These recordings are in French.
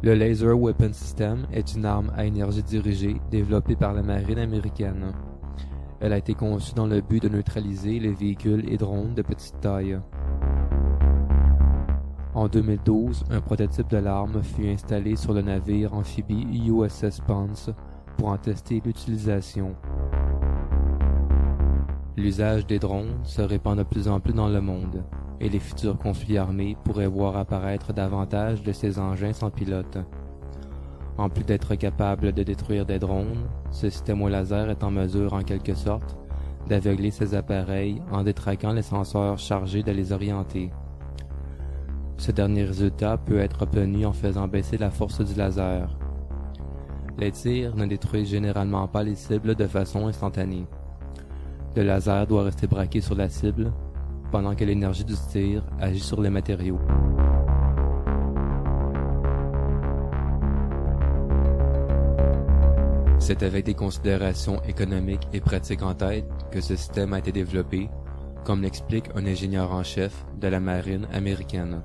Le Laser Weapon System est une arme à énergie dirigée développée par la marine américaine. Elle a été conçue dans le but de neutraliser les véhicules et drones de petite taille. En 2012, un prototype de l'arme fut installé sur le navire amphibie USS Ponce pour en tester l'utilisation. L'usage des drones se répand de plus en plus dans le monde, et les futurs conflits armés pourraient voir apparaître davantage de ces engins sans pilote. En plus d'être capable de détruire des drones, ce système au laser est en mesure, en quelque sorte, d'aveugler ces appareils en détraquant les senseurs chargés de les orienter. Ce dernier résultat peut être obtenu en faisant baisser la force du laser. Les tirs ne détruisent généralement pas les cibles de façon instantanée. Le laser doit rester braqué sur la cible, pendant que l'énergie du tir agit sur les matériaux. C'est avec des considérations économiques et pratiques en tête que ce système a été développé, comme l'explique un ingénieur en chef de la marine américaine.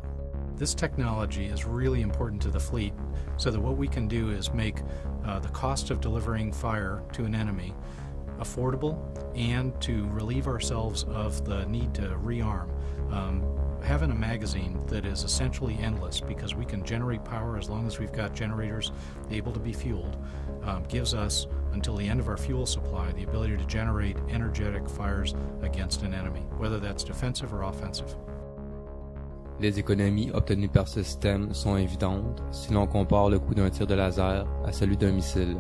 This technology is really important to the fleet, so that what we can do is make the cost of delivering fire to an enemy affordable and to relieve ourselves of the need to rearm. Having a magazine that is essentially endless because we can generate power as long as we've got generators able to be fueled gives us, until the end of our fuel supply, the ability to generate energetic fires against an enemy, whether that's defensive or offensive. Les économies obtenues par ce système sont évidentes si l'on compare le coût d'un tir de laser à celui d'un missile.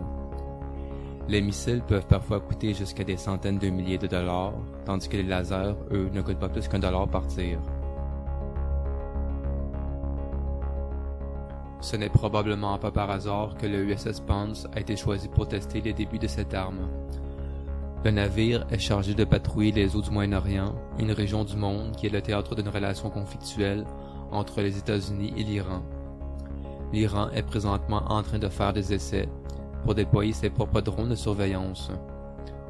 Les missiles peuvent parfois coûter jusqu'à des centaines de milliers de dollars, tandis que les lasers, eux, ne coûtent pas plus qu'1 dollar par tir. Ce n'est probablement pas par hasard que le USS Ponce a été choisi pour tester les débuts de cette arme. Le navire est chargé de patrouiller les eaux du Moyen-Orient, une région du monde qui est le théâtre d'une relation conflictuelle entre les États-Unis et l'Iran. L'Iran est présentement en train de faire des essais pour déployer ses propres drones de surveillance.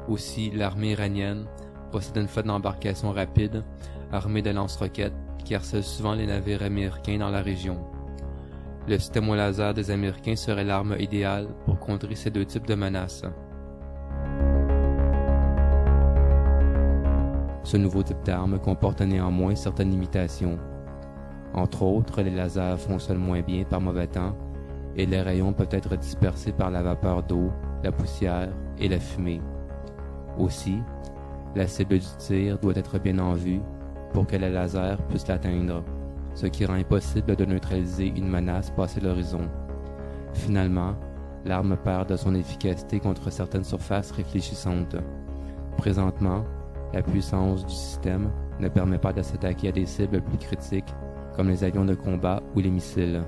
Aussi, l'armée iranienne possède une flotte d'embarcations rapides armée de lance-roquettes qui harcèlent souvent les navires américains dans la région. Le système au laser des Américains serait l'arme idéale pour contrer ces deux types de menaces. Ce nouveau type d'arme comporte néanmoins certaines limitations. Entre autres, les lasers fonctionnent moins bien par mauvais temps et les rayons peuvent être dispersés par la vapeur d'eau, la poussière et la fumée. Aussi, la cible du tir doit être bien en vue pour que les lasers puissent l'atteindre, ce qui rend impossible de neutraliser une menace passé l'horizon. Finalement, l'arme perd de son efficacité contre certaines surfaces réfléchissantes. Présentement, la puissance du système ne permet pas de s'attaquer à des cibles plus critiques comme les avions de combat ou les missiles.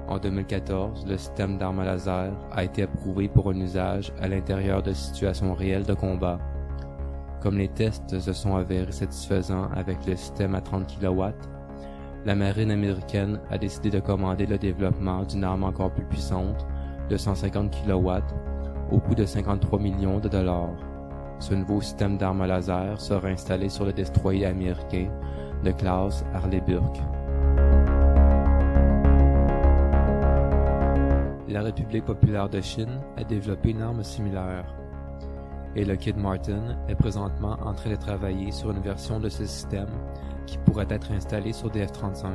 En 2014, le système d'armes à laser a été approuvé pour un usage à l'intérieur de situations réelles de combat. Comme les tests se sont avérés satisfaisants avec le système à 30 kW, la marine américaine a décidé de commander le développement d'une arme encore plus puissante de 150 kW au coût de 53 millions de dollars. Ce nouveau système d'armes à laser sera installé sur le destroyer américain de classe Harley-Burke. La République populaire de Chine a développé une arme similaire. Et Lockheed Martin est présentement en train de travailler sur une version de ce système qui pourrait être installée sur des F-35.